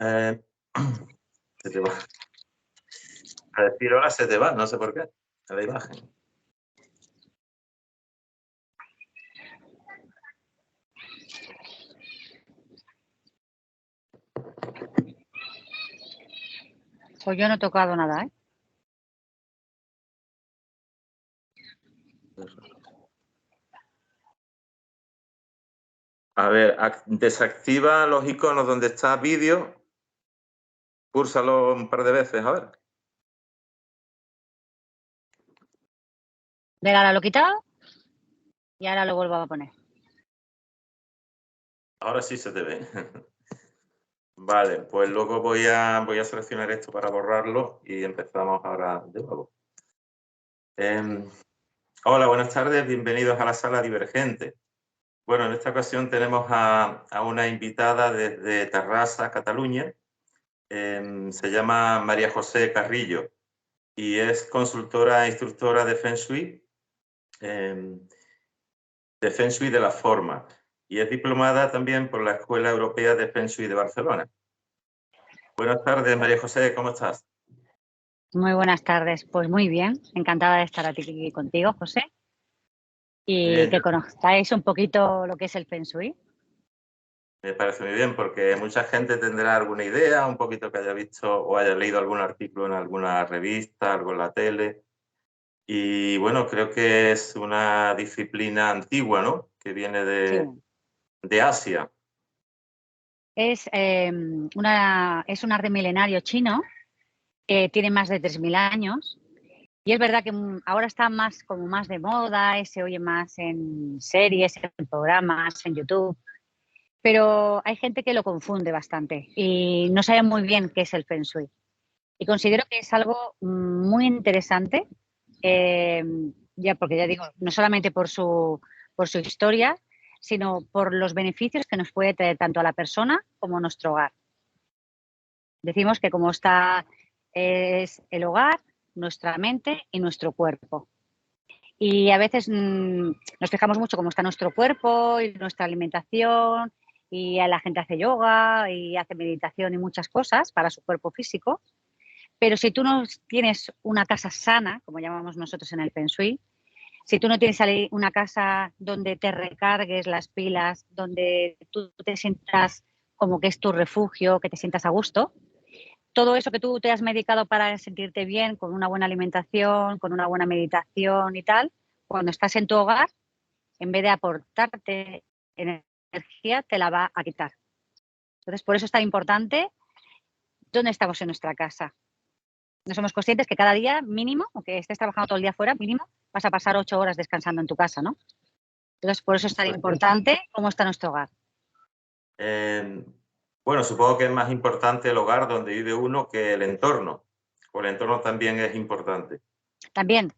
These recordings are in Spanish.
Eh, se te va. A decir hola se te va, no sé por qué, a la imagen. Pues yo no he tocado nada, ¿eh? A ver, desactiva los iconos donde está vídeo. Púlsalo un par de veces, a ver. Venga, ahora lo he quitado y ahora lo vuelvo a poner. Ahora sí se te ve. Vale, pues luego voy a seleccionar esto para borrarlo y empezamos ahora de nuevo. Hola, buenas tardes, bienvenidos a la sala Divergente. Bueno, en esta ocasión tenemos a una invitada desde Terrassa, Cataluña. Se llama María José Carrillo y es consultora e instructora de Feng Shui, de la Forma, y es diplomada también por la Escuela Europea de Feng Shui de Barcelona. Buenas tardes, María José, ¿cómo estás? Muy buenas tardes. Pues muy bien, encantada de estar aquí contigo, José, y que conozcáis un poquito lo que es el Feng Shui. Me parece muy bien porque mucha gente tendrá alguna idea, un poquito que haya visto o haya leído algún artículo en alguna revista, algo en la tele. Y bueno, creo que es una disciplina antigua, ¿no? Que viene Sí. de Asia. Es un arte milenario chino que tiene más de 3000 años. Y es verdad que ahora está como más de moda, y se oye más en series, en programas, en YouTube. Pero hay gente que lo confunde bastante y no sabe muy bien qué es el Feng Shui. Y considero que es algo muy interesante, ya porque ya digo, no solamente por su historia, sino por los beneficios que nos puede traer tanto a la persona como a nuestro hogar. Decimos que como es el hogar, nuestra mente y nuestro cuerpo. Y a veces nos fijamos mucho cómo está nuestro cuerpo y nuestra alimentación, y la gente hace yoga y hace meditación y muchas cosas para su cuerpo físico. Pero si tú no tienes una casa sana, como llamamos nosotros en el Feng Shui, si tú no tienes una casa donde te recargues las pilas, donde tú te sientas como que es tu refugio, que te sientas a gusto, todo eso que tú te has medicado para sentirte bien, con una buena alimentación, con una buena meditación y tal, cuando estás en tu hogar, en vez de aportarte energía, te la va a quitar. Entonces, por eso es tan importante dónde estamos en nuestra casa. No somos conscientes que cada día mínimo, aunque estés trabajando todo el día fuera, mínimo vas a pasar 8 horas descansando en tu casa, ¿no? Entonces, por eso es tan importante cómo está nuestro hogar. Bueno, supongo que es más importante el hogar donde vive uno que el entorno. O el entorno también es importante. También,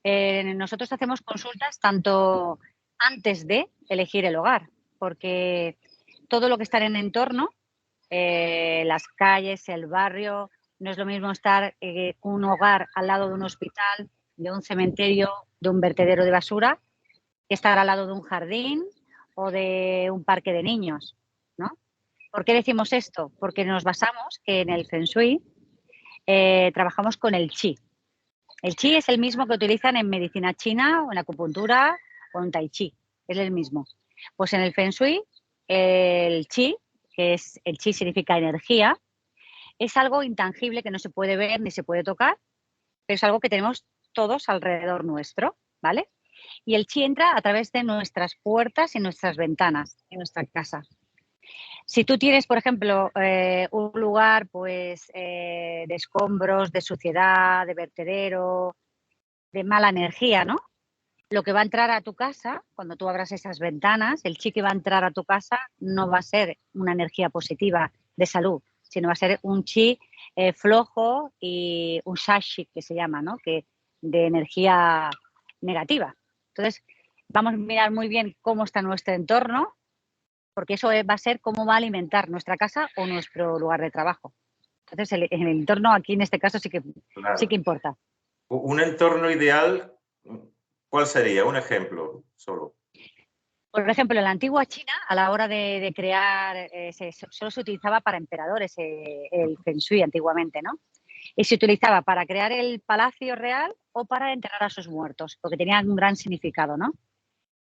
nosotros hacemos consultas tanto antes de elegir el hogar, porque todo lo que está en el entorno, las calles, el barrio, no es lo mismo estar un hogar al lado de un hospital, de un cementerio, de un vertedero de basura, que estar al lado de un jardín o de un parque de niños, ¿no? ¿Por qué decimos esto? Porque nos basamos que en el Feng Shui trabajamos con el Qi. El Qi es el mismo que utilizan en medicina china o en acupuntura o en Tai Chi, es el mismo. Pues en el Feng Shui, el Qi, el Qi significa energía, es algo intangible que no se puede ver ni se puede tocar, pero es algo que tenemos todos alrededor nuestro, ¿vale? Y el Qi entra a través de nuestras puertas y nuestras ventanas en nuestra casa. Si tú tienes, por ejemplo, un lugar pues, de escombros, de suciedad, de vertedero, de mala energía, ¿no? Lo que va a entrar a tu casa, cuando tú abras esas ventanas, el Qi que va a entrar a tu casa no va a ser una energía positiva de salud, sino va a ser un Qi flojo y un Shashi, que se llama, ¿no? Que de energía negativa. Entonces, vamos a mirar muy bien cómo está nuestro entorno, porque eso va a ser cómo va a alimentar nuestra casa o nuestro lugar de trabajo. Entonces, el entorno aquí en este caso sí que importa. Un entorno ideal, ¿cuál sería? Un ejemplo solo. Por ejemplo, en la antigua China, a la hora de crear, solo se utilizaba para emperadores el Feng Shui antiguamente, ¿no? Y se utilizaba para crear el palacio real o para enterrar a sus muertos, porque tenía un gran significado, ¿no?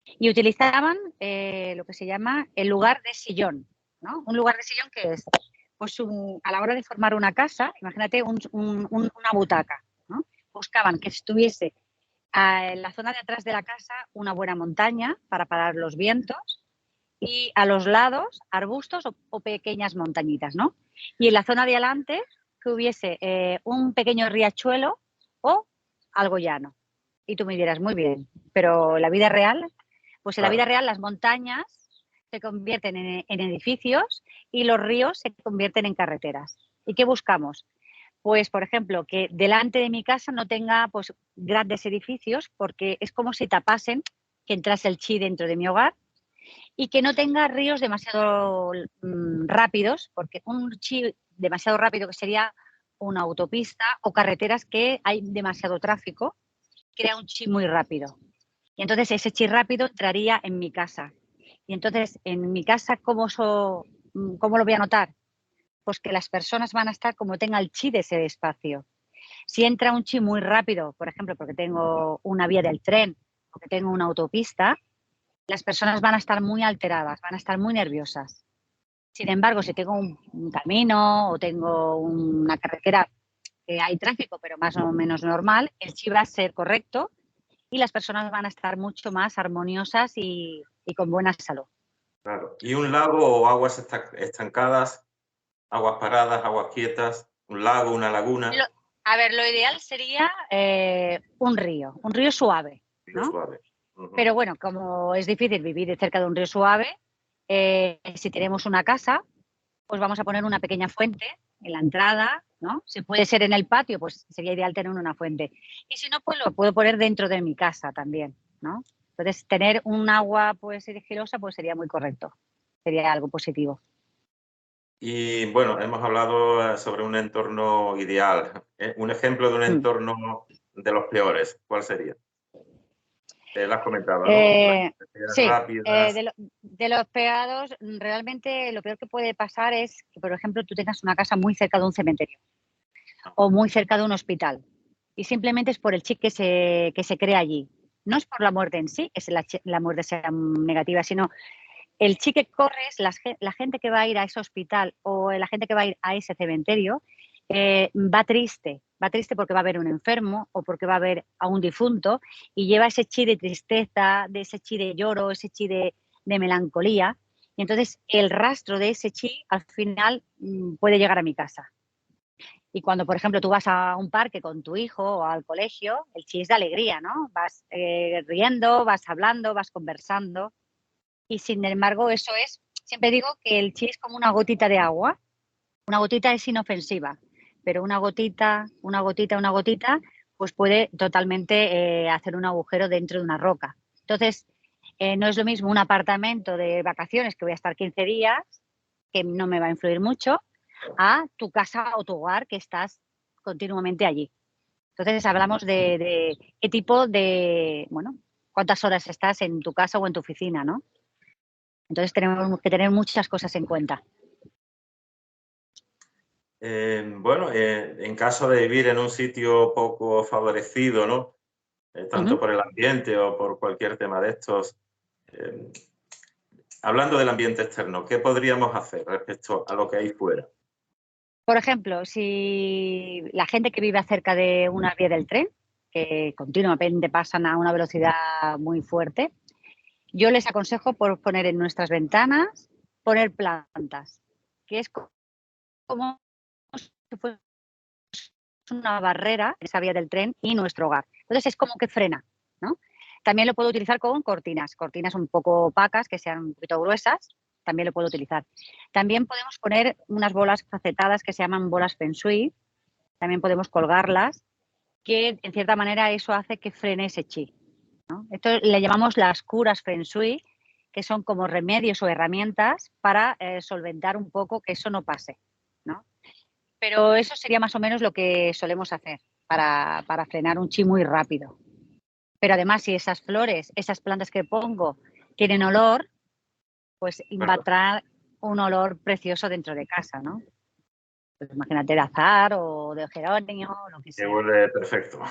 Y utilizaban lo que se llama el lugar de sillón, ¿no? Un lugar de sillón que es, pues a la hora de formar una casa, imagínate una butaca, ¿no? Buscaban que estuviese en la zona de atrás de la casa una buena montaña para parar los vientos y a los lados arbustos o pequeñas montañitas, ¿no? Y en la zona de adelante que hubiese un pequeño riachuelo o algo llano. Y tú me dirás, muy bien, pero la vida real, pues en la vida Claro, real las montañas se convierten en edificios y los ríos se convierten en carreteras. ¿Y qué buscamos? Pues, por ejemplo, que delante de mi casa no tenga pues, grandes edificios porque es como si tapasen que entrase el chi dentro de mi hogar y que no tenga ríos demasiado rápidos, porque un chi demasiado rápido que sería una autopista o carreteras que hay demasiado tráfico, crea un chi muy rápido. Y entonces ese chi rápido entraría en mi casa. Y entonces en mi casa, ¿cómo lo voy a notar? Pues que las personas van a estar como tenga el chi de ese espacio. Si entra un chi muy rápido, por ejemplo, porque tengo una vía del tren o que tengo una autopista, las personas van a estar muy alteradas, van a estar muy nerviosas. Sin embargo, si tengo un camino o tengo una carretera que hay tráfico, pero más o menos normal, el chi va a ser correcto y las personas van a estar mucho más armoniosas y con buena salud. claro. ¿Y un lago o aguas estancadas, aguas paradas, aguas quietas, un lago, una Lo- laguna? a ver, lo ideal sería un río suave, Río ¿no? suave. Ujú. Pero bueno, como es difícil vivir cerca de un río suave, si tenemos una casa, pues vamos a poner una pequeña fuente en la entrada, ¿no? Si puede ser en el patio, pues sería ideal tener una fuente. Y si no, pues lo puedo poner dentro de mi casa también, ¿no? Entonces, tener un agua pues sigilosa pues sería muy correcto, sería algo positivo. Y bueno, hemos hablado sobre un entorno ideal. Un ejemplo de un Mm. entorno de los peores, ¿cuál sería? Lo has comentado, ¿no? Las Eh, carreteras sí, rápidas. de los peados, realmente lo peor que puede pasar es que, por ejemplo, tú tengas una casa muy cerca de un cementerio o muy cerca de un hospital. Y simplemente es por el chip que se crea allí. No es por la muerte en sí, que la muerte sea negativa, sino el chip que corre es la gente que va a ir a ese hospital o la gente que va a ir a ese cementerio va triste porque va a ver un enfermo o porque va a ver a un difunto y lleva ese chi de tristeza, de ese chi de lloro, ese chi de melancolía. Y entonces el rastro de ese chi al final puede llegar a mi casa. Y cuando, por ejemplo, tú vas a un parque con tu hijo o al colegio, el chi es de alegría, ¿no? Vas riendo, vas hablando, vas conversando. Y sin embargo, siempre digo que el chi es como una gotita de agua. Una gotita es inofensiva, pero una gotita, pues puede totalmente hacer un agujero dentro de una roca. Entonces, no es lo mismo un apartamento de vacaciones que voy a estar 15 días, que no me va a influir mucho, a tu casa o tu hogar que estás continuamente allí. Entonces hablamos de qué tipo bueno, cuántas horas estás en tu casa o en tu oficina, ¿no? Entonces tenemos que tener muchas cosas en cuenta. Bueno, en caso de vivir en un sitio poco favorecido, ¿no? Tanto Ujú. por el ambiente o por cualquier tema de estos, eh, hablando del ambiente externo, ¿qué podríamos hacer respecto a lo que hay fuera? Por ejemplo, si la gente que vive cerca de una vía del tren, que continuamente pasan a una velocidad muy fuerte, yo les aconsejo por poner en nuestras ventanas, poner plantas, que es como si fuese una barrera en esa vía del tren y nuestro hogar. Entonces es como que frena, ¿no? También lo puedo utilizar con cortinas un poco opacas, que sean un poquito gruesas, también lo puedo utilizar. También podemos poner unas bolas facetadas que se llaman bolas Feng Shui, también podemos colgarlas, que en cierta manera eso hace que frene ese chi, ¿no? Esto le llamamos las curas Feng Shui, que son como remedios o herramientas para solventar un poco que eso no pase, ¿no? Pero eso sería más o menos lo que solemos hacer para frenar un chi muy rápido. Pero además, si esas flores, esas plantas que pongo, tienen olor, pues va a Bueno, traer un olor precioso dentro de casa, ¿no? Pues imagínate de azahar o de geronio, lo que que sea. huele perfecto.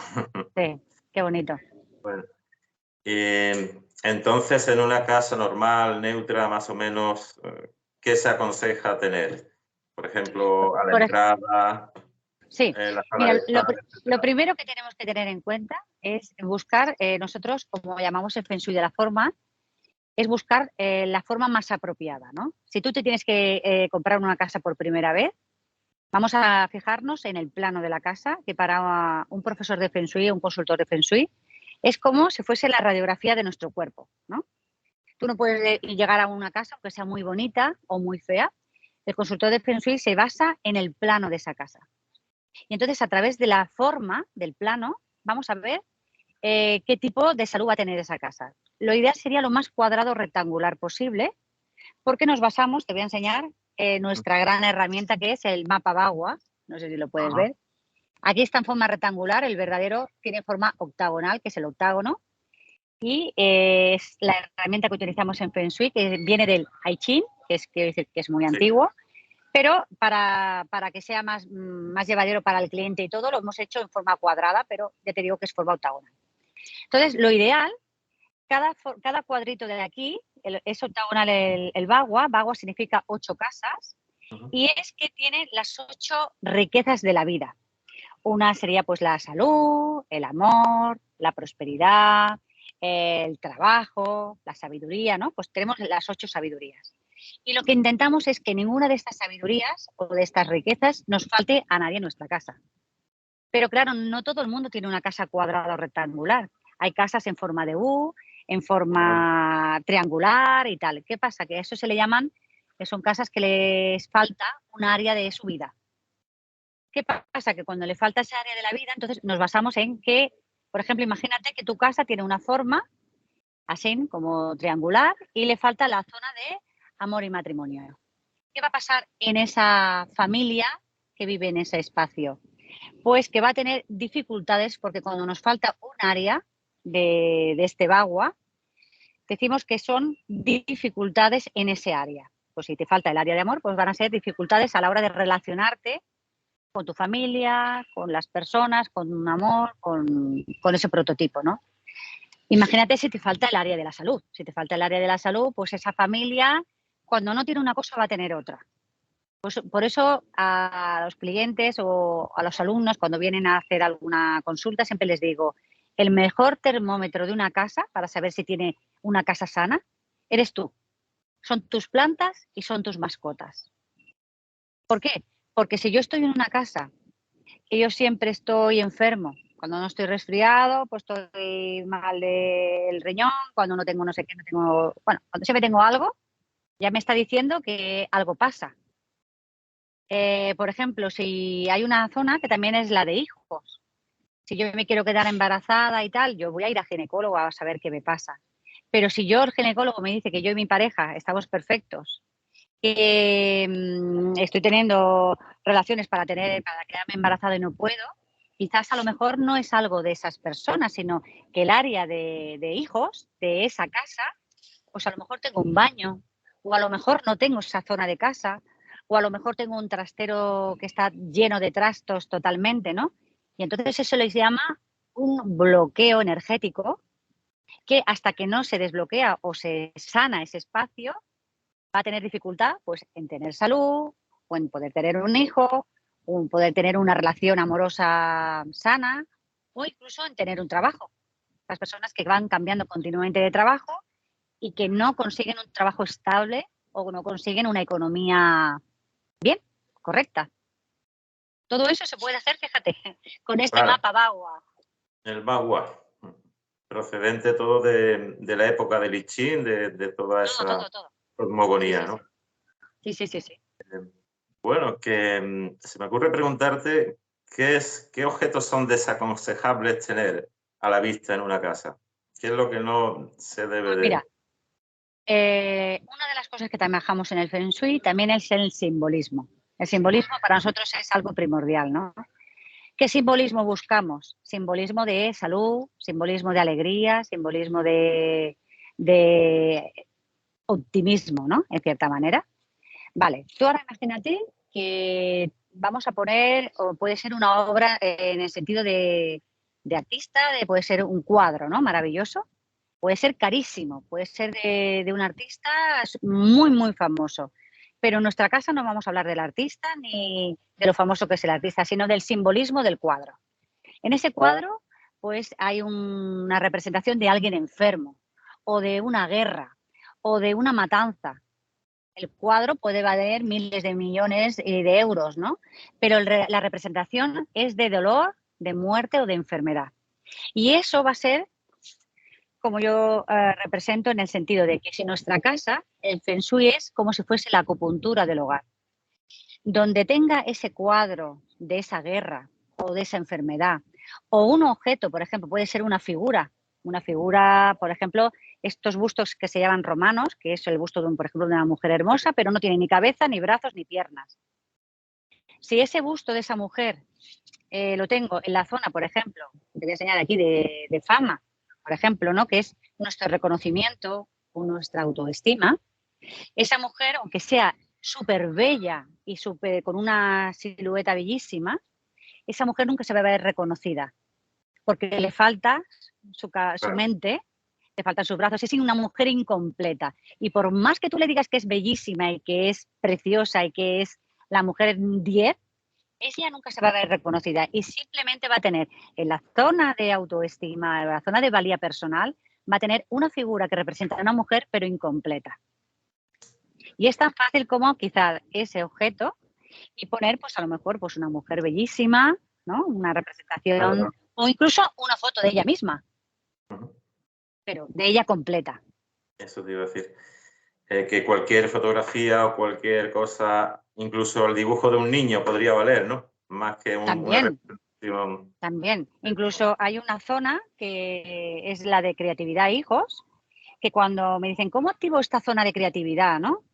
Sí, qué bonito. Bueno, entonces, en una casa normal, neutra, más o menos, ¿qué se aconseja tener? Por ejemplo, a la Por ej- entrada, sí, la sala mira, de estar, lo etcétera. primero que tenemos que tener en cuenta es buscar, nosotros, como llamamos el Feng Shui de la forma, es buscar la forma más apropiada, ¿no? Si tú te tienes que comprar una casa por primera vez, vamos a fijarnos en el plano de la casa, que para un profesor de Feng Shui o un consultor de Feng Shui es como si fuese la radiografía de nuestro cuerpo, ¿no? Tú no puedes llegar a una casa, aunque sea muy bonita o muy fea. El consultor de Feng Shui se basa en el plano de esa casa. Y entonces, a través de la forma del plano, vamos a ver qué tipo de salud va a tener esa casa. Lo ideal sería lo más cuadrado rectangular posible, porque nos basamos, te voy a enseñar, nuestra gran herramienta que es el mapa Bagua. No sé si lo puedes Ajá, ver. Aquí está en forma rectangular, el verdadero tiene forma octagonal, que es el octágono, y es la herramienta que utilizamos en Feng Shui, que viene del I Ching, que es, quiero decir, que es muy sí. antiguo, pero para que sea más llevadero para el cliente y todo, lo hemos hecho en forma cuadrada, pero ya te digo que es forma octagonal. Entonces, lo ideal, cada cuadrito de aquí, es octagonal el bagua. Bagua significa 8 casas, Ujú. y es que tiene las 8 riquezas de la vida. Una sería pues la salud, el amor, la prosperidad, el trabajo, la sabiduría, ¿no? Pues tenemos las 8 sabidurías. Y lo que intentamos es que ninguna de estas sabidurías o de estas riquezas nos falte a nadie en nuestra casa. Pero claro, no todo el mundo tiene una casa cuadrada o rectangular. Hay casas en forma de U, en Bueno, forma triangular y tal. ¿Qué pasa? Que a eso se le llaman, que son casas que les falta un área de su vida. ¿Qué pasa? Que cuando le falta esa área de la vida, entonces nos basamos en que, por ejemplo, imagínate que tu casa tiene una forma así como triangular y le falta la zona de amor y matrimonio. ¿Qué va a pasar en esa familia que vive en ese espacio? Pues que va a tener dificultades porque cuando nos falta un área de este bagua, decimos que son dificultades en ese área. Pues si te falta el área de amor, pues van a ser dificultades a la hora de relacionarte con tu familia, con las personas, con un amor, con ese prototipo, ¿no? Imagínate si te falta el área de la salud. Si te falta el área de la salud, pues esa familia, cuando no tiene una cosa, va a tener otra. Pues por eso a los clientes o a los alumnos, cuando vienen a hacer alguna consulta, siempre les digo, el mejor termómetro de una casa para saber si tiene una casa sana, eres tú. Son tus plantas y son tus mascotas. ¿Por qué? Porque si yo estoy en una casa que yo siempre estoy enfermo. Cuando no estoy resfriado, pues estoy mal del riñón, cuando no tengo no sé qué, no tengo, bueno, cuando siempre tengo algo, ya me está diciendo que algo pasa. Por ejemplo, si hay una zona que también es la de hijos, si yo me quiero quedar embarazada y tal, yo voy a ir a ginecólogo a saber qué me pasa. Pero si yo, el ginecólogo me dice que yo y mi pareja estamos perfectos, que estoy teniendo relaciones para quedarme embarazada y no puedo, quizás a lo mejor no es algo de esas personas, sino que el área de hijos de esa casa, pues a lo mejor tengo un baño, o a lo mejor no tengo esa zona de casa, o a lo mejor tengo un trastero que está lleno de trastos totalmente, ¿no? Y entonces eso les llama un bloqueo energético que hasta que no se desbloquea o se sana ese espacio, va a tener dificultad pues, en tener salud o en poder tener un hijo o en poder tener una relación amorosa sana o incluso en tener un trabajo. Las personas que van cambiando continuamente de trabajo y que no consiguen un trabajo estable o no consiguen una economía bien, correcta. Todo eso se puede hacer, fíjate, con este claro, mapa Bagua. el bagua, procedente todo de la época del I Ching, de toda Todo, esa todo, todo. Sí, cosmogonía, sí, ¿no? sí. Sí, sí, sí, sí. Bueno, que se me ocurre preguntarte qué objetos son desaconsejables tener a la vista en una casa. ¿Qué es lo que no se debe Pues de...? mira, una de las cosas que trabajamos en el Feng Shui también es el simbolismo. El simbolismo para nosotros es algo primordial, ¿no? ¿Qué simbolismo buscamos? Simbolismo de salud, simbolismo de alegría, simbolismo de optimismo, ¿no? En cierta manera. Vale, tú ahora imagínate que vamos a poner, o puede ser una obra en el sentido de artista, puede ser un cuadro, ¿no? Maravilloso. Puede ser carísimo, puede ser de un artista muy, muy famoso. Pero en nuestra casa no vamos a hablar del artista ni de lo famoso que es el artista, sino del simbolismo del cuadro. En ese cuadro, pues hay una representación de alguien enfermo, o de una guerra, o de una matanza. El cuadro puede valer miles de millones de euros, ¿no? Pero la representación es de dolor, de muerte o de enfermedad. Y eso va a ser como yo represento, en el sentido de que si nuestra casa, el Feng Shui es como si fuese la acupuntura del hogar. Donde tenga ese cuadro de esa guerra o de esa enfermedad, o un objeto, por ejemplo, puede ser una figura, por ejemplo, estos bustos que se llaman romanos, que es el busto, por ejemplo, de una mujer hermosa, pero no tiene ni cabeza, ni brazos, ni piernas. Si ese busto de esa mujer lo tengo en la zona, por ejemplo, te voy a enseñar aquí de fama, por ejemplo, ¿no? Que es nuestro reconocimiento o nuestra autoestima, esa mujer, aunque sea súper bella y con una silueta bellísima, esa mujer nunca se va a ver reconocida, porque le falta su mente, le faltan sus brazos, es una mujer incompleta. Y por más que tú le digas que es bellísima y que es preciosa y que es la mujer 10, ella nunca se va a ver reconocida y simplemente va a tener en la zona de autoestima, en la zona de valía personal, va a tener una figura que representa a una mujer pero incompleta. Y es tan fácil como quizá ese objeto y poner pues a lo mejor pues una mujer bellísima, ¿no? Una representación o incluso una foto de ella misma, pero de ella completa. Eso te iba a decir. Que cualquier fotografía o cualquier cosa, incluso el dibujo de un niño podría valer, ¿no? Más que una representación. También. Incluso hay una zona que es la de creatividad hijos, que cuando me dicen, ¿cómo activo esta zona de creatividad, no?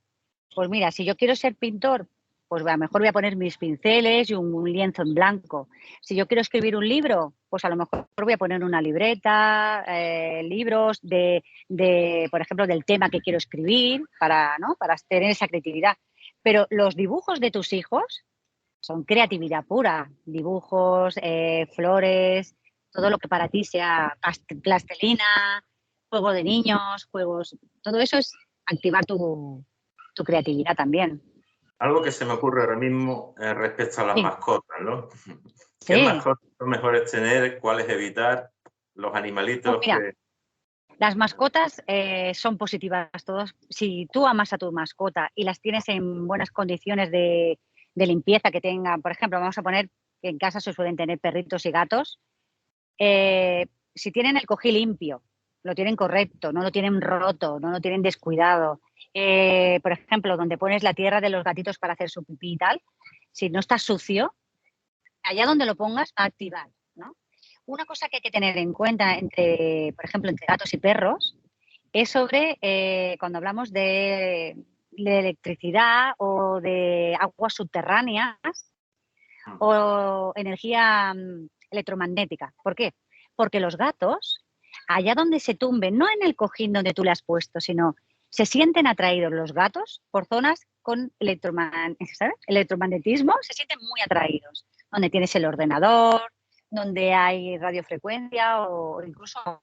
Pues mira, si yo quiero ser pintor, pues a lo mejor voy a poner mis pinceles y un lienzo en blanco. Si yo quiero escribir un libro, pues a lo mejor voy a poner una libreta, libros por ejemplo, del tema que quiero escribir para tener esa creatividad. Pero los dibujos de tus hijos son creatividad pura. Dibujos, flores, todo lo que para ti sea plastilina, juego de niños, juegos, todo eso es activar tu creatividad también. Algo que se me ocurre ahora mismo respecto a las mascotas, ¿no? ¿Qué Sí. mascotas son mejores tener? ¿Cuáles evitar? Los animalitos Pues mira, las mascotas son positivas todas. Si tú amas a tu mascota y las tienes en buenas condiciones de limpieza que tengan, por ejemplo, vamos a poner que en casa se suelen tener perritos y gatos, si tienen el cojín limpio, lo tienen correcto, no lo tienen roto, no lo tienen descuidado. Por ejemplo, donde pones la tierra de los gatitos para hacer su pipí y tal, si no está sucio, allá donde lo pongas va a activar, ¿no? Una cosa que hay que tener en cuenta por ejemplo, entre gatos y perros, es sobre cuando hablamos de electricidad o de aguas subterráneas o energía electromagnética. ¿Por qué? Porque los gatos, allá donde se tumben, no en el cojín donde tú le has puesto, sino se sienten atraídos los gatos por zonas con electromagnetismo, se sienten muy atraídos. Donde tienes el ordenador, donde hay radiofrecuencia o incluso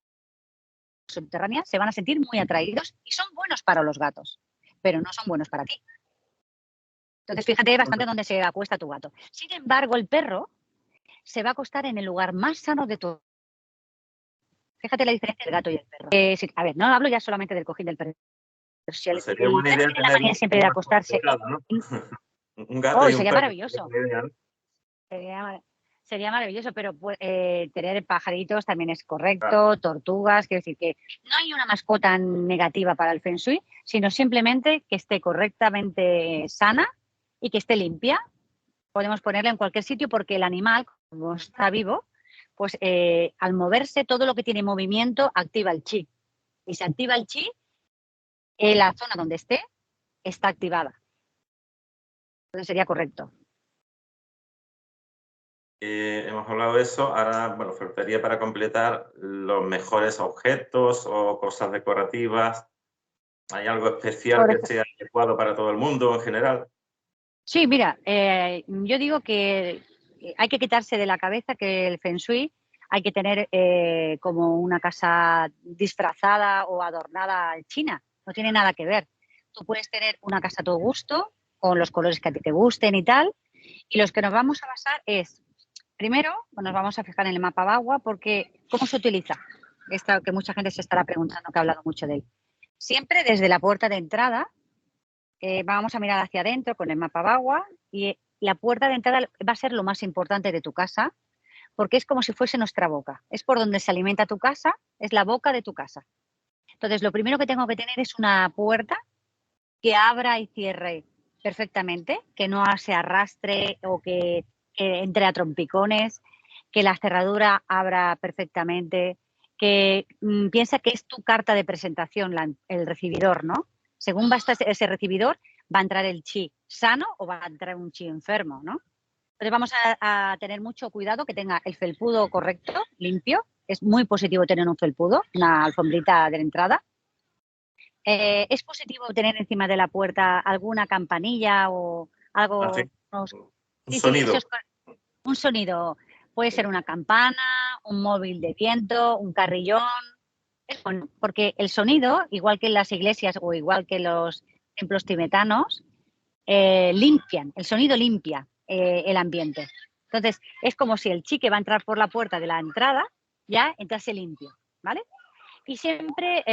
subterránea, se van a sentir muy atraídos y son buenos para los gatos, pero no son buenos para ti. Entonces, fíjate bastante dónde se acuesta tu gato. Sin embargo, el perro se va a acostar en el lugar más sano de todo. Fíjate la diferencia del gato y el perro. A ver, no hablo ya solamente del cojín del perro. Si el sería buena perro idea tiene la manía siempre de acostarse. ¿no? Un gato y un sería perro. Maravilloso. Sería maravilloso, pero tener pajaritos también es correcto, tortugas, quiero decir que no hay una mascota negativa para el Feng Shui, sino simplemente que esté correctamente sana y que esté limpia. Podemos ponerla en cualquier sitio porque el animal, como está vivo, pues al moverse, todo lo que tiene movimiento activa el chi. Y se activa el chi, la zona donde esté está activada. Entonces sería correcto. hemos hablado de eso. Ahora, bueno, faltaría para completar los mejores objetos o cosas decorativas. ¿Hay algo especial que sea adecuado para todo el mundo en general? Sí, mira, yo digo que hay que quitarse de la cabeza que el Feng Shui hay que tener como una casa disfrazada o adornada china. No tiene nada que ver. Tú puedes tener una casa a tu gusto, con los colores que a ti te gusten y tal. Y los que nos vamos a basar es, primero, nos vamos a fijar en el mapa Bagua porque ¿cómo se utiliza? Esta que mucha gente se estará preguntando, que ha hablado mucho de él. Siempre desde la puerta de entrada vamos a mirar hacia adentro con el mapa Bagua y la puerta de entrada va a ser lo más importante de tu casa porque es como si fuese nuestra boca. Es por donde se alimenta tu casa, es la boca de tu casa. Entonces, lo primero que tengo que tener es una puerta que abra y cierre perfectamente, que no se arrastre o que entre a trompicones, que la cerradura abra perfectamente, que piensa que es tu carta de presentación, el recibidor, ¿no? Según va a estar ese recibidor, va a entrar el chi sano o va a entrar un chi enfermo, ¿no? Entonces vamos a tener mucho cuidado que tenga el felpudo correcto, limpio. Es muy positivo tener un felpudo, una alfombrita de entrada. ¿Es positivo tener encima de la puerta alguna campanilla o Ah, sí. algo? Un Sí, sí, eso sonido. es un sonido. Puede ser una campana, un móvil de viento, un carrillón. Es bueno, porque el sonido, igual que en las iglesias o igual que los templos tibetanos, limpian, el sonido limpia el ambiente. Entonces, es como si el chi que va a entrar por la puerta de la entrada ya entrase limpio, ¿vale? Y siempre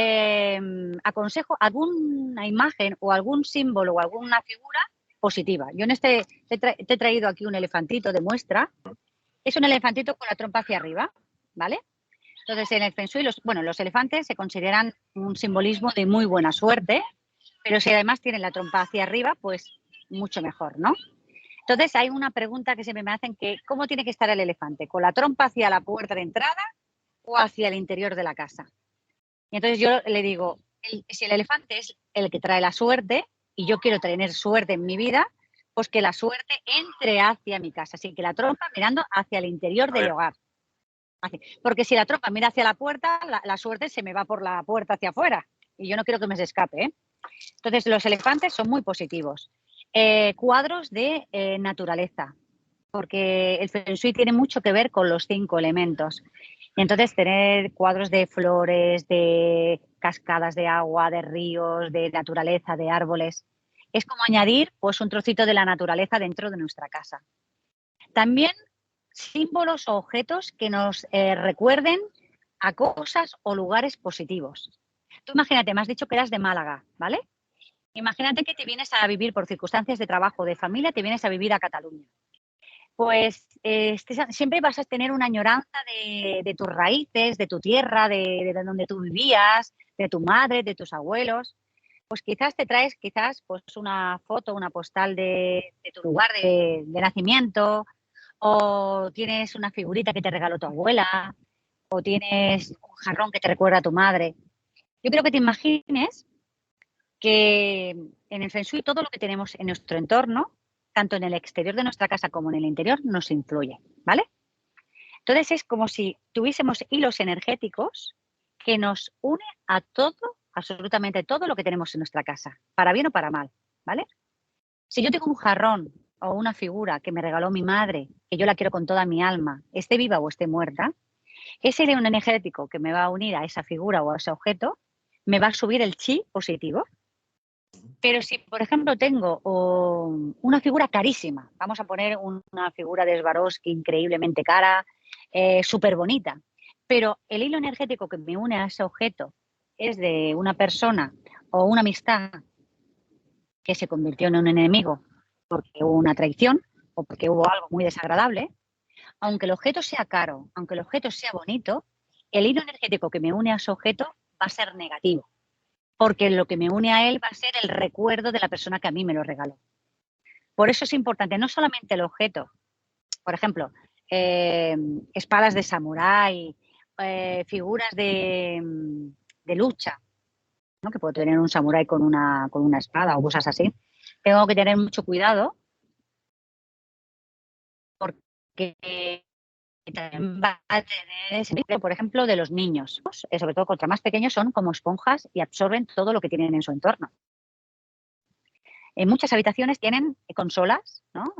aconsejo alguna imagen o algún símbolo o alguna figura positiva. Yo en este te he traído aquí un elefantito de muestra. Es un elefantito con la trompa hacia arriba, ¿vale? Entonces, en el Feng Shui, los elefantes se consideran un simbolismo de muy buena suerte, pero si además tienen la trompa hacia arriba, pues mucho mejor, ¿no? Entonces, hay una pregunta que siempre me hacen que, ¿cómo tiene que estar el elefante? ¿Con la trompa hacia la puerta de entrada o hacia el interior de la casa? Y entonces yo le digo, si el elefante es el que trae la suerte y yo quiero tener suerte en mi vida, pues que la suerte entre hacia mi casa, así que la trompa mirando hacia el interior del hogar. Porque si la trompa mira hacia la puerta, la suerte se me va por la puerta hacia afuera y yo no quiero que me se escape, ¿eh? Entonces los elefantes son muy positivos. Cuadros de naturaleza, porque el Feng Shui tiene mucho que ver con los 5 elementos. Y entonces tener cuadros de flores, de cascadas de agua, de ríos, de naturaleza, de árboles, es como añadir pues un trocito de la naturaleza dentro de nuestra casa. También símbolos o objetos que nos recuerden a cosas o lugares positivos. Tú imagínate, me has dicho que eras de Málaga, ¿vale? Imagínate que te vienes a vivir por circunstancias de trabajo, de familia, te vienes a vivir a Cataluña. Pues siempre vas a tener una añoranza de tus raíces, de tu tierra, de donde tú vivías, de tu madre, de tus abuelos. Pues quizás te traes pues una foto, una postal de tu lugar de nacimiento, o tienes una figurita que te regaló tu abuela, o tienes un jarrón que te recuerda a tu madre. Yo creo que te imagines que en el Feng Shui todo lo que tenemos en nuestro entorno, tanto en el exterior de nuestra casa como en el interior, nos influye, ¿vale? Entonces es como si tuviésemos hilos energéticos que nos une a todo, absolutamente todo lo que tenemos en nuestra casa, para bien o para mal, ¿vale? Si yo tengo un jarrón o una figura que me regaló mi madre, que yo la quiero con toda mi alma, esté viva o esté muerta, ese león energético que me va a unir a esa figura o a ese objeto me va a subir el chi positivo. Pero si, por ejemplo, tengo una figura carísima, vamos a poner una figura de Swarovski increíblemente cara, súper bonita, pero el hilo energético que me une a ese objeto es de una persona o una amistad que se convirtió en un enemigo porque hubo una traición o porque hubo algo muy desagradable, aunque el objeto sea caro, aunque el objeto sea bonito, el hilo energético que me une a ese objeto va a ser negativo, porque lo que me une a él va a ser el recuerdo de la persona que a mí me lo regaló. Por eso es importante no solamente el objeto, por ejemplo, espadas de samurái, figuras de lucha, ¿no? Que puedo tener un samurái con una espada o cosas así. Tengo que tener mucho cuidado porque que también va a tener ese efecto, por ejemplo, de los niños, sobre todo contra más pequeños, son como esponjas y absorben todo lo que tienen en su entorno. En muchas habitaciones tienen consolas, ¿no?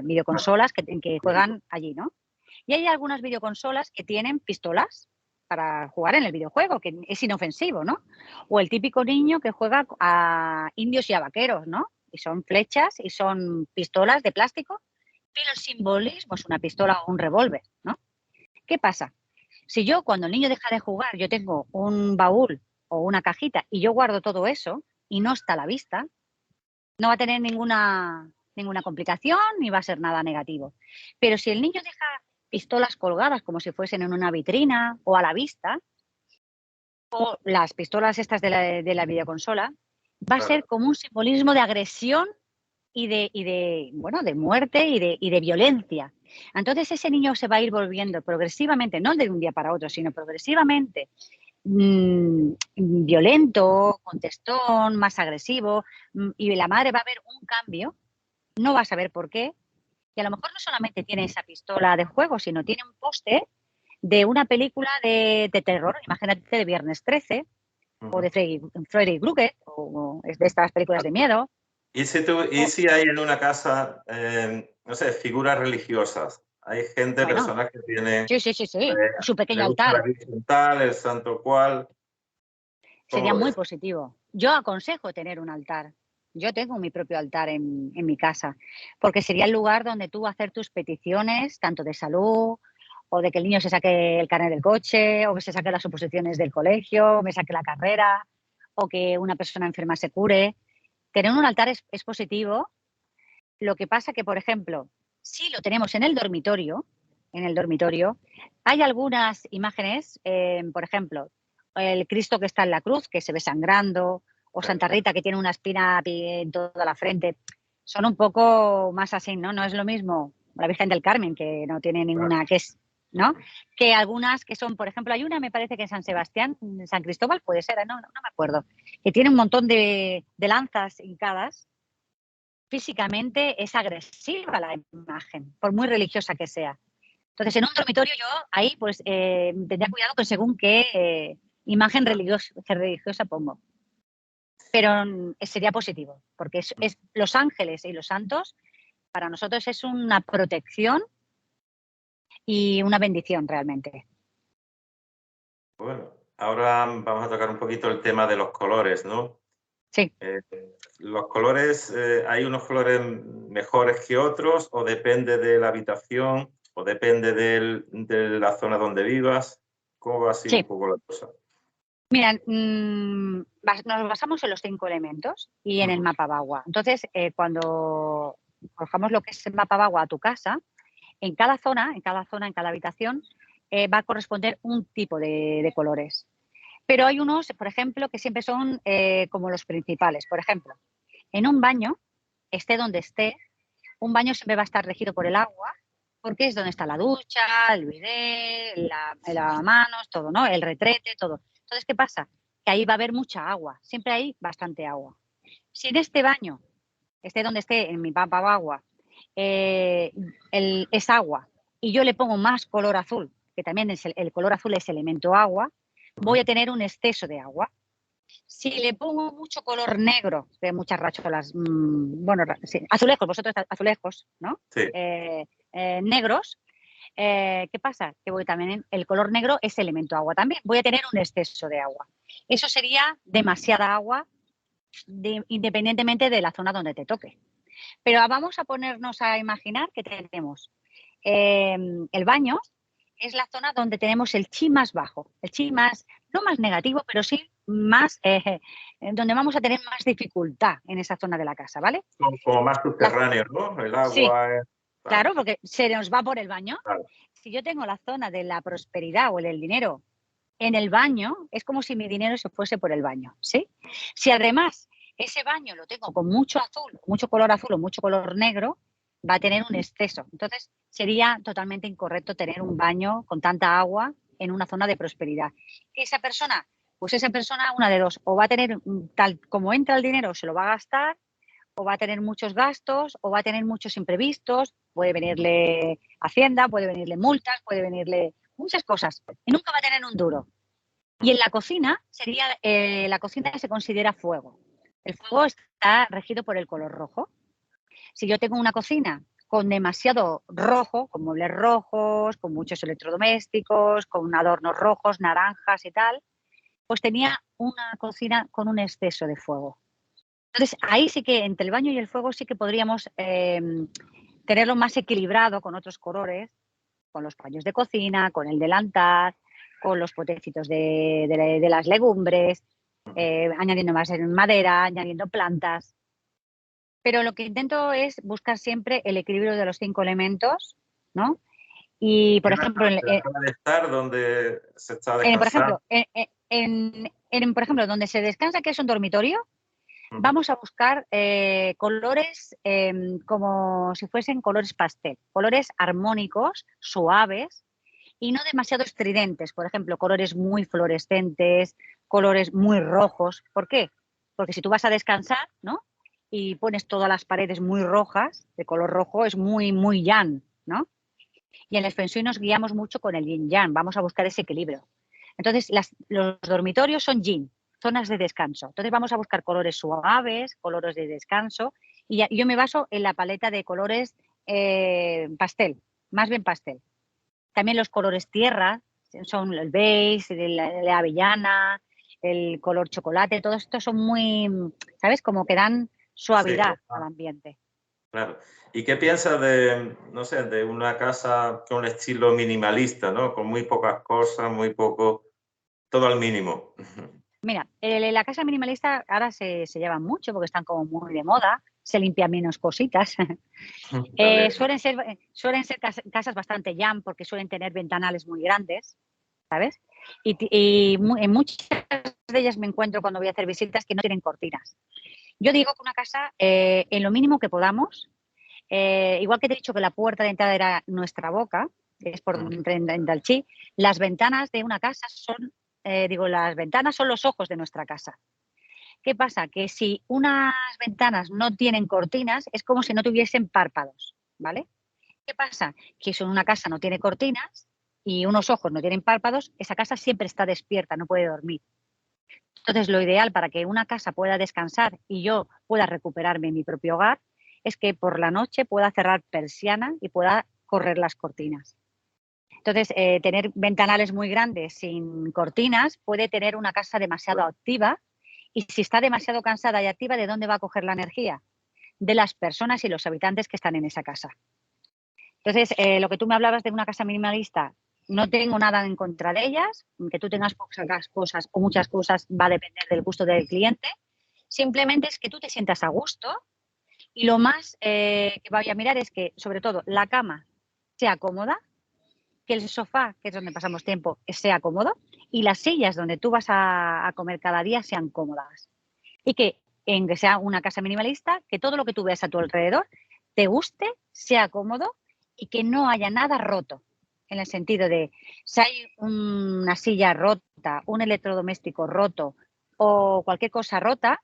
Videoconsolas que juegan allí, ¿no? Y hay algunas videoconsolas que tienen pistolas para jugar en el videojuego, que es inofensivo, ¿no? O el típico niño que juega a indios y a vaqueros, ¿no? Y son flechas y son pistolas de plástico, pero el simbolismo es una pistola o un revólver, ¿no? ¿Qué pasa? Si yo, cuando el niño deja de jugar, yo tengo un baúl o una cajita y yo guardo todo eso y no está a la vista, no va a tener ninguna complicación ni va a ser nada negativo. Pero si el niño deja pistolas colgadas como si fuesen en una vitrina o a la vista, o las pistolas estas de la videoconsola, va a ser como un simbolismo de agresión y de muerte y de violencia. Entonces ese niño se va a ir volviendo progresivamente, no de un día para otro, sino progresivamente violento, contestón, más agresivo, y la madre va a ver un cambio, no va a saber por qué, y a lo mejor no solamente tiene esa pistola de juego, sino tiene un póster de una película de terror, imagínate de Viernes 13, o de Freddy Krueger, o de estas películas de miedo. ¿Y si hay en una casa, no sé, figuras religiosas? Hay gente, Bueno, personas que tienen, sí, su pequeño le gusta la altar. Virgen tal, el santo cual. ¿Cómo Sería lo muy ves? positivo. Yo aconsejo tener un altar. Yo tengo mi propio altar en mi casa, porque sería el lugar donde tú hacer tus peticiones, tanto de salud, o de que el niño se saque el carnet del coche, o que se saque las oposiciones del colegio, o me saque la carrera, o que una persona enferma se cure. Tener un altar es positivo. Lo que pasa que, por ejemplo, si lo tenemos en el dormitorio, hay algunas imágenes, por ejemplo, el Cristo que está en la cruz, que se ve sangrando, o Santa Rita que tiene una espina en toda la frente, son un poco más así, ¿no? No es lo mismo la Virgen del Carmen, que no tiene ninguna, que es, ¿no? Que algunas que son, por ejemplo, hay una, me parece que en San Sebastián, San Cristóbal, puede ser, no me acuerdo, que tiene un montón de lanzas hincadas. Físicamente es agresiva la imagen, por muy religiosa que sea. Entonces, en un dormitorio yo ahí pues tendría cuidado con según qué imagen religiosa pongo. Pero sería positivo, porque es los ángeles y los santos para nosotros es una protección y una bendición realmente. Bueno, ahora vamos a tocar un poquito el tema de los colores, ¿no? Sí. ¿Los colores, hay unos colores mejores que otros o depende de la habitación o depende de la zona donde vivas? ¿Cómo va así un poco la cosa? Mira, nos basamos en los 5 elementos y en el mapa Bagua. Entonces, cuando cojamos lo que es el mapa Bagua a tu casa, en cada zona, en cada habitación, va a corresponder un tipo de colores. Pero hay unos, por ejemplo, que siempre son como los principales. Por ejemplo, en un baño, esté donde esté, un baño siempre va a estar regido por el agua, porque es donde está la ducha, el bidet, el lavamanos, todo, ¿no? El retrete, todo. Entonces, ¿qué pasa? Que ahí va a haber mucha agua, siempre hay bastante agua. Si en este baño, esté donde esté, en mi papa agua, es agua, y yo le pongo más color azul, que también es el color azul es elemento agua, voy a tener un exceso de agua. Si le pongo mucho color negro, de muchas racholas, bueno, sí, azulejos, vosotros azulejos, ¿no? Sí. Negros, ¿qué pasa? Que voy también, el color negro es elemento agua también, voy a tener un exceso de agua. Eso sería demasiada agua, independientemente de la zona donde te toque. Pero vamos a ponernos a imaginar que tenemos el baño, es la zona donde tenemos el chi más bajo, el chi más, no más negativo, pero sí más, donde vamos a tener más dificultad en esa zona de la casa, ¿vale? Como más subterráneo, ¿no? El agua Sí, es... claro, porque se nos va por el baño. Claro. Si yo tengo la zona de la prosperidad o el dinero en el baño, es como si mi dinero se fuese por el baño, ¿sí? Si además ese baño lo tengo con mucho azul, mucho color azul o mucho color negro, va a tener un exceso. Entonces, sería totalmente incorrecto tener un baño con tanta agua en una zona de prosperidad. Esa persona, una de dos, o va a tener, tal como entra el dinero, se lo va a gastar, o va a tener muchos gastos, o va a tener muchos imprevistos, puede venirle Hacienda, puede venirle multas, puede venirle muchas cosas. Y nunca va a tener un duro. Y en la cocina la cocina se considera fuego. El fuego está regido por el color rojo. Si yo tengo una cocina con demasiado rojo, con muebles rojos, con muchos electrodomésticos, con adornos rojos, naranjas y tal, pues tenía una cocina con un exceso de fuego. Entonces, ahí sí que entre el baño y el fuego sí que podríamos tenerlo más equilibrado con otros colores, con los paños de cocina, con el delantal, con los potecitos de las legumbres, añadiendo más madera, añadiendo plantas. Pero lo que intento es buscar siempre el equilibrio de los 5 elementos, ¿no? Y, por ejemplo, de estar donde se está descansando. por ejemplo, donde se descansa, que es un dormitorio, vamos a buscar colores como si fuesen colores pastel, colores armónicos, suaves y no demasiado estridentes. Por ejemplo, colores muy fluorescentes, colores muy rojos. ¿Por qué? Porque si tú vas a descansar, ¿no? Y pones todas las paredes muy rojas, de color rojo, es muy, muy yang, ¿no? Y en el Feng Shui nos guiamos mucho con el yin yang, vamos a buscar ese equilibrio. Entonces, los dormitorios son yin, zonas de descanso. Entonces, vamos a buscar colores suaves, colores de descanso, y yo me baso en la paleta de colores pastel, más bien pastel. También los colores tierra, son el beige, la avellana, el color chocolate, todos estos son muy, ¿sabes? Como que dan suavidad Sí, al ambiente. claro. ¿Y qué piensas de, no sé, de una casa con estilo minimalista, ¿no? Con muy pocas cosas, muy poco, todo al mínimo. Mira, la casa minimalista ahora se lleva mucho porque están como muy de moda, se limpian menos cositas. Vale. Suelen ser casas bastante jam porque suelen tener ventanales muy grandes, ¿sabes? Y en muchas de ellas me encuentro cuando voy a hacer visitas que no tienen cortinas. Yo digo que una casa, en lo mínimo que podamos, igual que te he dicho que la puerta de entrada era nuestra boca, que es por en Dal Chi, las ventanas de una casa son, las ventanas son los ojos de nuestra casa. ¿Qué pasa? Que si unas ventanas no tienen cortinas, es como si no tuviesen párpados, ¿vale? ¿Qué pasa? Que si una casa no tiene cortinas y unos ojos no tienen párpados, esa casa siempre está despierta, no puede dormir. Entonces, lo ideal para que una casa pueda descansar y yo pueda recuperarme en mi propio hogar es que por la noche pueda cerrar persiana y pueda correr las cortinas. Entonces, tener ventanales muy grandes sin cortinas puede tener una casa demasiado activa y si está demasiado cansada y activa, ¿de dónde va a coger la energía? De las personas y los habitantes que están en esa casa. Entonces, lo que tú me hablabas de una casa minimalista, no tengo nada en contra de ellas, que tú tengas pocas cosas o muchas cosas va a depender del gusto del cliente. Simplemente es que tú te sientas a gusto y lo más que vaya a mirar es que, sobre todo, la cama sea cómoda, que el sofá, que es donde pasamos tiempo, sea cómodo y las sillas donde tú vas a comer cada día sean cómodas. Y que, en que sea una casa minimalista, que todo lo que tú veas a tu alrededor te guste, sea cómodo y que no haya nada roto. En el sentido de, si hay una silla rota, un electrodoméstico roto o cualquier cosa rota,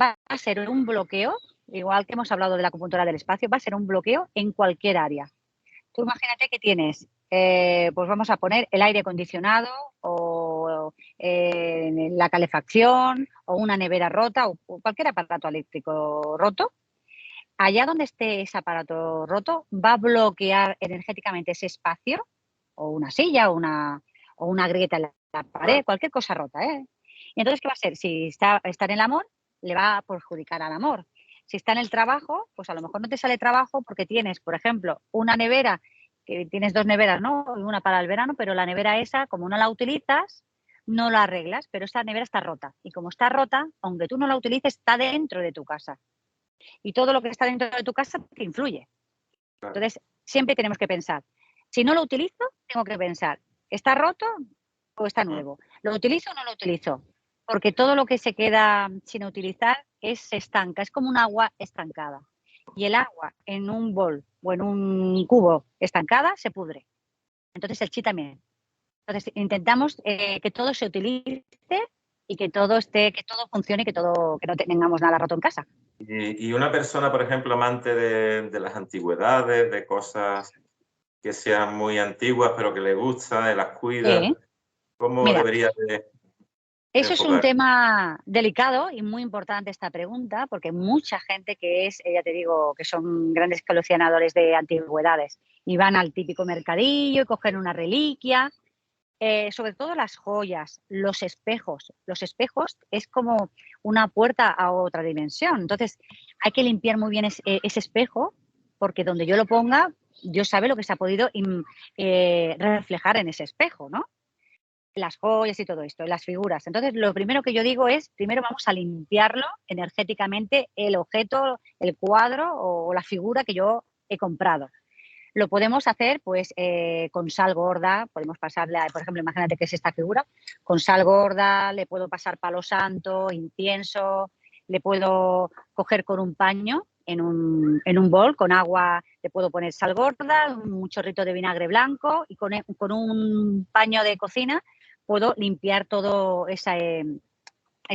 va a ser un bloqueo, igual que hemos hablado de la acupuntura del espacio, va a ser un bloqueo en cualquier área. Tú imagínate que tienes, pues vamos a poner el aire acondicionado o la calefacción o una nevera rota o cualquier aparato eléctrico roto. Allá donde esté ese aparato roto va a bloquear energéticamente ese espacio o una silla o una grieta en la pared, cualquier cosa rota. Y entonces, ¿qué va a ser? Si está en el amor, le va a perjudicar al amor. Si está en el trabajo, pues a lo mejor no te sale trabajo porque tienes, por ejemplo, una nevera, que tienes 2 neveras, ¿no? Una para el verano, pero la nevera esa, como no la utilizas, no la arreglas, pero esta nevera está rota. Y como está rota, aunque tú no la utilices, está dentro de tu casa. Y todo lo que está dentro de tu casa te influye. Entonces, siempre tenemos que pensar, si no lo utilizo, tengo que pensar, ¿está roto o está nuevo? ¿Lo utilizo o no lo utilizo? Porque todo lo que se queda sin utilizar se estanca, es como un agua estancada. Y el agua en un bol o en un cubo estancada se pudre. Entonces el chi también. Entonces intentamos que todo se utilice y que todo esté, que todo funcione y que no tengamos nada roto en casa. Y una persona, por ejemplo, amante de las antigüedades, de cosas que sean muy antiguas, pero que le gusta, de las cuida, ¿cómo Mira, debería de eso es un enfocar? tema delicado y muy importante esta pregunta, porque mucha gente que es, ya te digo, que son grandes coleccionadores de antigüedades y van al típico mercadillo y cogen una reliquia, sobre todo las joyas, los espejos. Los espejos es como una puerta a otra dimensión. Entonces, hay que limpiar muy bien ese espejo, porque donde yo lo ponga, Dios sabe lo que se ha podido reflejar en ese espejo, ¿no? Las joyas y todo esto, las figuras. Entonces, lo primero que yo digo es, primero vamos a limpiarlo energéticamente, el objeto, el cuadro o la figura que yo he comprado. Lo podemos hacer pues con sal gorda, podemos pasarle, por ejemplo, imagínate que es esta figura, con sal gorda, le puedo pasar palo santo, incienso, le puedo coger con un paño en un bol con agua, le puedo poner sal gorda, un chorrito de vinagre blanco y con un paño de cocina puedo limpiar todo ese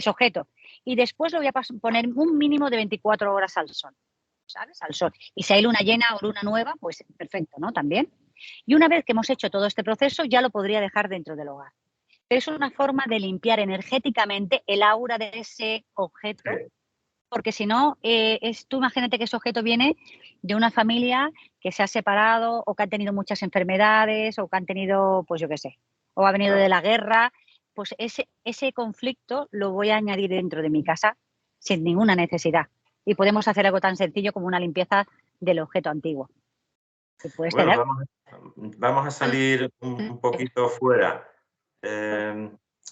objeto. Y después lo voy a poner un mínimo de 24 horas al sol, ¿sabes? Al sol. Y si hay luna llena o luna nueva, pues perfecto, ¿no? También. Y una vez que hemos hecho todo este proceso, ya lo podría dejar dentro del hogar. Pero es una forma de limpiar energéticamente el aura de ese objeto, porque si no, tú imagínate que ese objeto viene de una familia que se ha separado o que han tenido muchas enfermedades o que han tenido, pues yo qué sé, o ha venido de la guerra, pues ese conflicto lo voy a añadir dentro de mi casa sin ninguna necesidad. Y podemos hacer algo tan sencillo como una limpieza del objeto antiguo. Y puedes Bueno, tener vamos a salir un poquito fuera.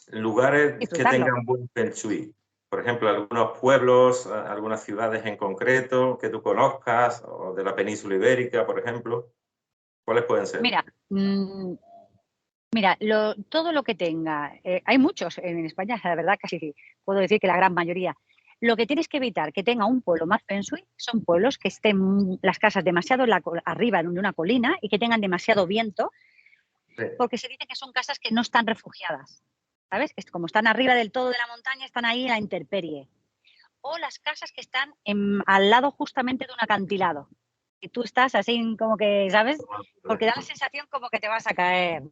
Lugares que disfrutarlo. tengan buen feng shui. Por ejemplo, algunos pueblos, algunas ciudades en concreto que tú conozcas, o de la península ibérica, por ejemplo. ¿Cuáles pueden ser? Mira, mira, todo lo que tenga, hay muchos en España, la verdad, casi puedo decir que la gran mayoría. Lo que tienes que evitar que tenga un pueblo más feng shui son pueblos que estén las casas demasiado arriba de una colina y que tengan demasiado viento, Sí. porque se dice que son casas que no están refugiadas, ¿sabes? Que como están arriba del todo de la montaña, están ahí en la intemperie. O las casas que están al lado justamente de un acantilado, que tú estás así como que, ¿sabes? Porque da la sensación como que te vas a caer,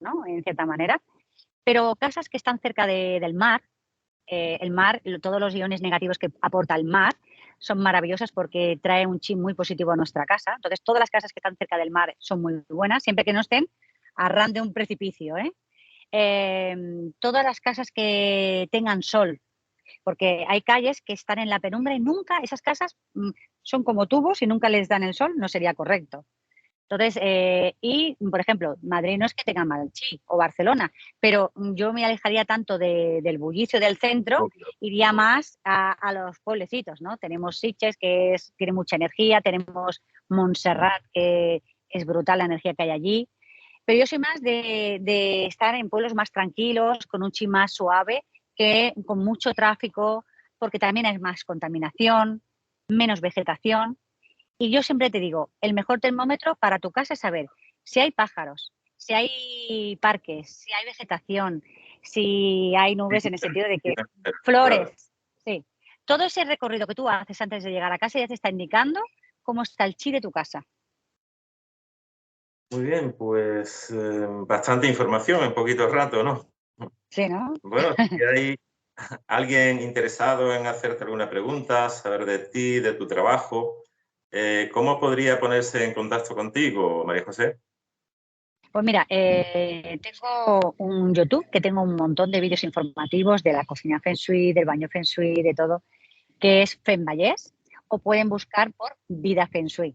¿no? En cierta manera. Pero casas que están cerca del mar, el mar, todos los iones negativos que aporta el mar son maravillosas porque trae un chin muy positivo a nuestra casa. Entonces, todas las casas que están cerca del mar son muy buenas, siempre que no estén a ran de un precipicio, ¿eh? Todas las casas que tengan sol, porque hay calles que están en la penumbra y nunca, esas casas son como tubos y nunca les dan el sol, no sería correcto. Entonces, y por ejemplo, Madrid no es que tenga mal chi o Barcelona, pero yo me alejaría tanto del bullicio del centro, iría más a los pueblecitos, ¿no? Tenemos Sitges, que tiene mucha energía, tenemos Montserrat, que es brutal la energía que hay allí, pero yo soy más de estar en pueblos más tranquilos, con un chi más suave, que con mucho tráfico, porque también hay más contaminación, menos vegetación. Y yo siempre te digo, el mejor termómetro para tu casa es saber si hay pájaros, si hay parques, si hay vegetación, si hay nubes en el sentido de que Claro. flores, sí. Todo ese recorrido que tú haces antes de llegar a casa ya te está indicando cómo está el chi de tu casa. Muy bien, pues bastante información en poquito rato, ¿no? Sí, ¿no? Bueno, si hay alguien interesado en hacerte alguna pregunta, saber de ti, de tu trabajo, ¿cómo podría ponerse en contacto contigo, María José? Pues mira, tengo un YouTube que tengo un montón de vídeos informativos de la cocina Feng Shui, del baño Feng Shui, de todo, que es Feng Vallés, o pueden buscar por Vida Feng Shui.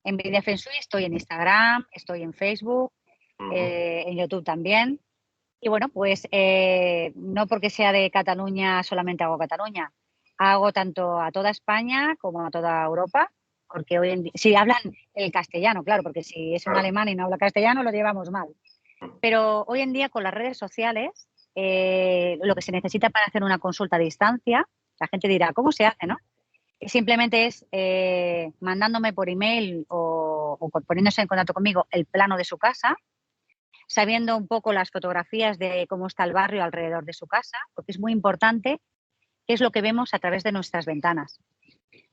En Vida Feng Shui estoy en Instagram, estoy en Facebook, Ujú. en YouTube también. Y bueno, pues no porque sea de Cataluña solamente hago Cataluña, hago tanto a toda España como a toda Europa, porque hoy en día, si hablan el castellano, claro, porque si es un Claro. alemán y no habla castellano, lo llevamos mal. Pero hoy en día con las redes sociales, lo que se necesita para hacer una consulta a distancia, la gente dirá, ¿cómo se hace, no? Simplemente es mandándome por email o poniéndose en contacto conmigo el plano de su casa sabiendo un poco las fotografías de cómo está el barrio alrededor de su casa, porque es muy importante qué es lo que vemos a través de nuestras ventanas.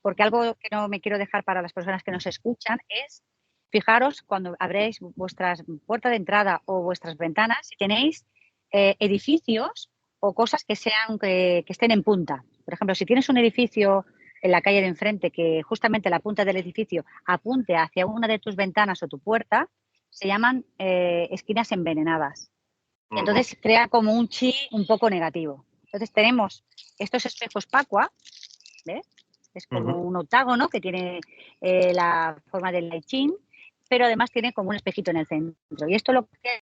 Porque algo que no me quiero dejar para las personas que nos escuchan es, fijaros cuando abréis vuestras puertas de entrada o vuestras ventanas, si tenéis edificios o cosas que estén en punta. Por ejemplo, si tienes un edificio en la calle de enfrente que justamente la punta del edificio apunte hacia una de tus ventanas o tu puerta, se llaman esquinas envenenadas. Y entonces crea como un chi un poco negativo. Entonces tenemos estos espejos Pacua, ¿ves? Es como un octágono que tiene la forma del laichín, pero además tiene como un espejito en el centro. Y esto lo que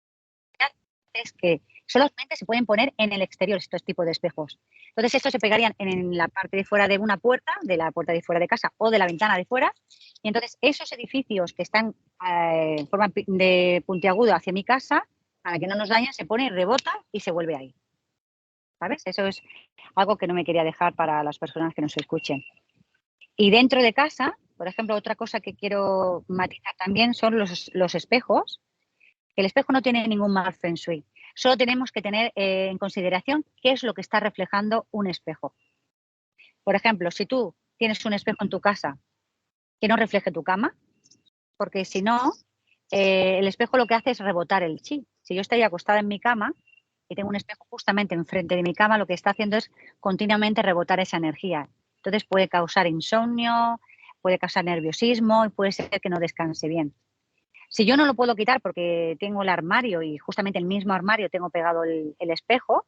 hace es que solamente se pueden poner en el exterior estos tipos de espejos. Entonces estos se pegarían en la parte de fuera de una puerta, de la puerta de fuera de casa o de la ventana de fuera. Y entonces esos edificios que están en forma de puntiagudo hacia mi casa, para que no nos dañen, se pone y rebota y se vuelve ahí. ¿Sabes? Eso es algo que no me quería dejar para las personas que nos escuchen. Y dentro de casa, por ejemplo, otra cosa que quiero matizar también son los espejos. El espejo no tiene ningún mal feng shui. Solo tenemos que tener en consideración qué es lo que está reflejando un espejo. Por ejemplo, si tú tienes un espejo en tu casa que no refleje tu cama, porque si no, el espejo lo que hace es rebotar el chi. Si yo estoy acostada en mi cama y tengo un espejo justamente enfrente de mi cama, lo que está haciendo es continuamente rebotar esa energía. Entonces puede causar insomnio, puede causar nerviosismo y puede ser que no descanse bien. Si yo no lo puedo quitar porque tengo el armario y justamente el mismo armario tengo pegado el espejo,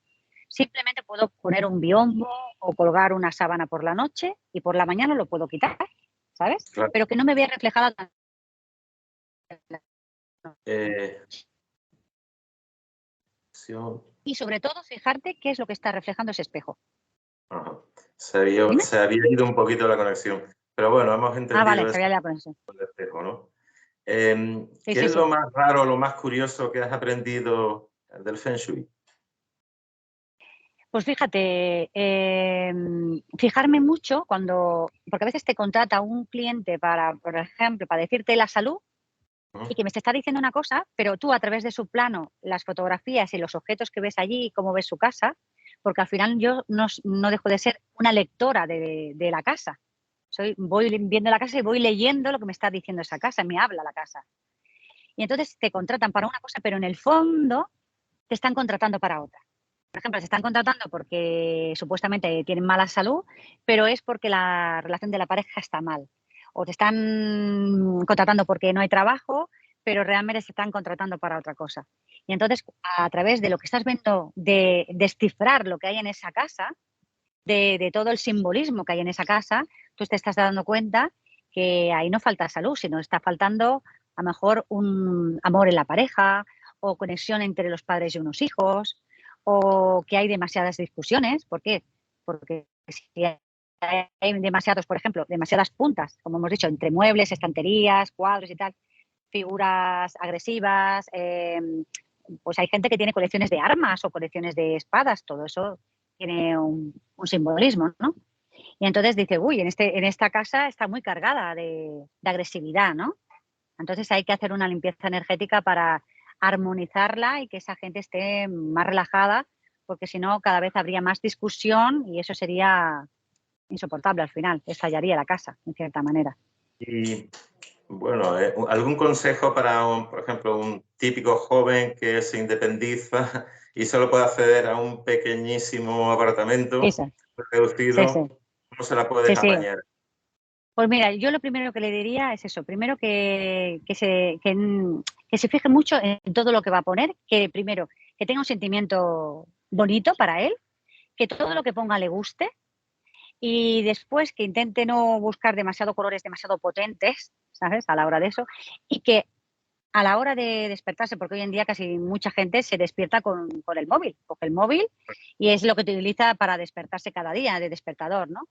simplemente puedo poner un biombo o colgar una sábana por la noche y por la mañana lo puedo quitar, ¿sabes? Claro. Pero que no me vea reflejada. Eh, Y sobre todo, fijarte qué es lo que está reflejando ese espejo. Ajá. ¿Dime? Se había ido un poquito la conexión, pero bueno, hemos Ah, vale, entendido se eso había la conexión. del espejo, ¿no? Sí, ¿Qué sí, es sí. lo más raro, lo más curioso que has aprendido del Feng Shui? Pues fíjate, fijarme mucho porque a veces te contrata un cliente para, por ejemplo, para decirte la salud y que me está diciendo una cosa, pero tú a través de su plano, las fotografías y los objetos que ves allí y cómo ves su casa, porque al final yo no dejo de ser una lectora de la casa. Voy viendo la casa y voy leyendo lo que me está diciendo esa casa, me habla la casa. Y entonces te contratan para una cosa, pero en el fondo te están contratando para otra. Por ejemplo, se están contratando porque supuestamente tienen mala salud, pero es porque la relación de la pareja está mal. O te están contratando porque no hay trabajo, pero realmente se están contratando para otra cosa. Y entonces, a través de lo que estás viendo, de descifrar lo que hay en esa casa, de todo el simbolismo que hay en esa casa, tú te estás dando cuenta que ahí no falta salud, sino está faltando a lo mejor un amor en la pareja o conexión entre los padres y unos hijos, o que hay demasiadas discusiones. ¿Por qué? Porque si hay demasiados, por ejemplo, demasiadas puntas, como hemos dicho, entre muebles, estanterías, cuadros y tal, figuras agresivas, pues hay gente que tiene colecciones de armas o colecciones de espadas, todo eso tiene un simbolismo, ¿no? Y entonces dice, uy, en esta casa está muy cargada de agresividad, ¿no? Entonces hay que hacer una limpieza energética para armonizarla y que esa gente esté más relajada, porque si no cada vez habría más discusión y eso sería insoportable al final, estallaría la casa, en cierta manera. Y bueno, ¿algún consejo para, por ejemplo, un típico joven que se independiza y solo puede acceder a un pequeñísimo apartamento Eso, sí, sí, reducido? ¿Cómo se la puede sí, sí. apañar? Pues mira, yo lo primero que le diría es eso. Primero que se fije mucho en todo lo que va a poner, que primero que tenga un sentimiento bonito para él, que todo lo que ponga le guste y después que intente no buscar demasiado colores demasiado potentes, ¿sabes? A la hora de eso y que a la hora de despertarse, porque hoy en día casi mucha gente se despierta con el móvil, coge el móvil y es lo que utiliza para despertarse cada día, de despertador, ¿no?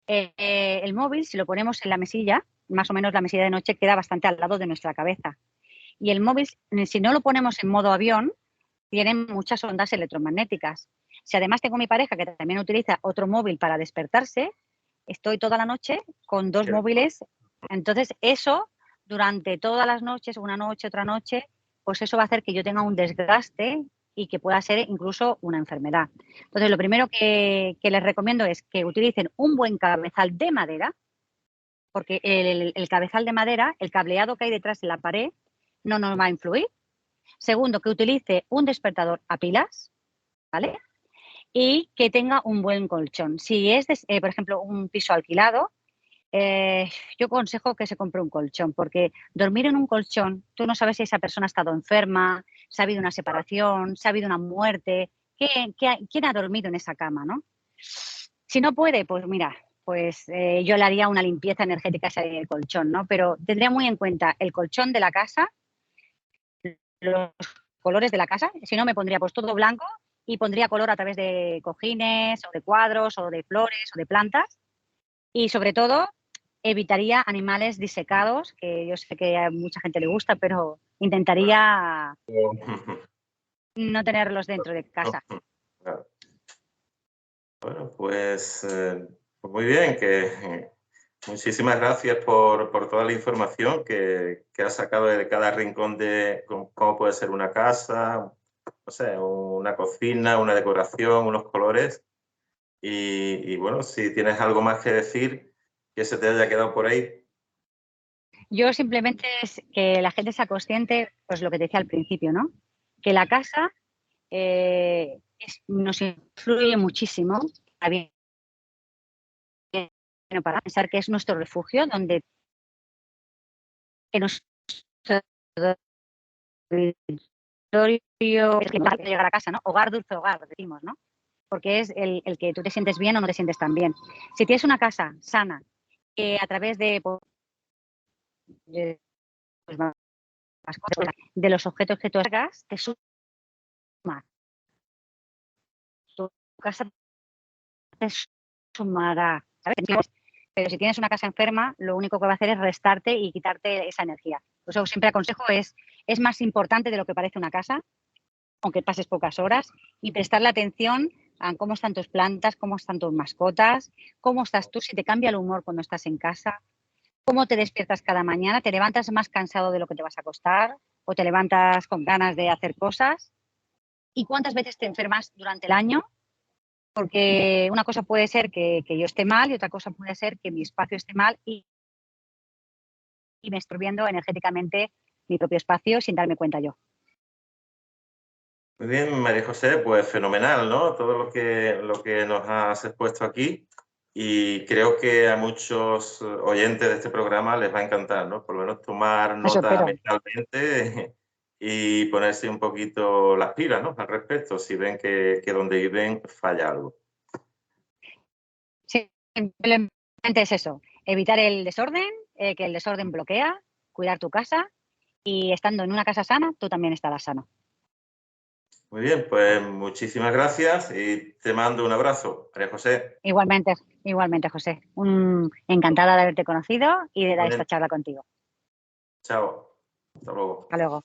El móvil, si lo ponemos en la mesilla, más o menos la mesilla de noche queda bastante al lado de nuestra cabeza. Y el móvil, si no lo ponemos en modo avión, tiene muchas ondas electromagnéticas. Si además tengo mi pareja que también utiliza otro móvil para despertarse, estoy toda la noche con dos móviles. Entonces, eso durante todas las noches, una noche, otra noche, pues eso va a hacer que yo tenga un desgaste y que pueda ser incluso una enfermedad. Entonces, lo primero que les recomiendo es que utilicen un buen cabezal de madera, porque el cabezal de madera, el cableado que hay detrás de la pared, no nos va a influir. Segundo, que utilice un despertador a pilas, ¿vale? Y que tenga un buen colchón. Si es, por ejemplo, un piso alquilado, yo aconsejo que se compre un colchón, porque dormir en un colchón, tú no sabes si esa persona ha estado enferma, si ha habido una separación, si ha habido una muerte, quién ha dormido en esa cama, ¿no? Si no puede, pues mira, pues yo le haría una limpieza energética a ese colchón, ¿no? Pero tendría muy en cuenta el colchón de la casa, los colores de la casa, si no me pondría pues todo blanco y pondría color a través de cojines o de cuadros o de flores o de plantas y sobre todo evitaría animales disecados, que yo sé que a mucha gente le gusta, pero intentaría no tenerlos dentro de casa. Claro. Bueno, pues muy bien, muchísimas gracias por toda la información que has sacado de cada rincón de cómo puede ser una casa, no sé, una cocina, una decoración, unos colores. Y bueno, si tienes algo más que decir que se te haya quedado por ahí. Yo simplemente es que la gente sea consciente, pues lo que te decía al principio, ¿no? Que la casa nos influye muchísimo, para pensar que es nuestro refugio, donde que nuestro territorio es que llegar a casa, ¿no? Hogar, dulce hogar, decimos, ¿no? Porque es el que tú te sientes bien o no te sientes tan bien. Si tienes una casa sana, que a través de, pues, de los objetos que tú hagas, te suma. Tu casa te sumará, ¿sabes? Pero si tienes una casa enferma, lo único que va a hacer es restarte y quitarte esa energía. Por eso siempre aconsejo es más importante de lo que parece una casa, aunque pases pocas horas, y prestarle atención a cómo están tus plantas, cómo están tus mascotas, cómo estás tú, si te cambia el humor cuando estás en casa, cómo te despiertas cada mañana, te levantas más cansado de lo que te vas a acostar o te levantas con ganas de hacer cosas y cuántas veces te enfermas durante el año, porque una cosa puede ser que yo esté mal y otra cosa puede ser que mi espacio esté mal y me estoy viendo energéticamente mi propio espacio sin darme cuenta yo. Muy bien, María José, pues fenomenal, ¿no? Todo lo que nos has expuesto aquí y creo que a muchos oyentes de este programa les va a encantar, ¿no? Por lo menos tomar Eso nota espero. mentalmente y ponerse un poquito las pilas, ¿no? Al respecto, si ven que donde viven falla algo. Simplemente es eso, evitar el desorden, que el desorden bloquea, cuidar tu casa y estando en una casa sana, tú también estarás sano. Muy bien, pues muchísimas gracias y te mando un abrazo, María José. Igualmente, José. Encantada de haberte conocido y de dar esta Igualmente. charla contigo. Chao. Hasta luego. Hasta luego.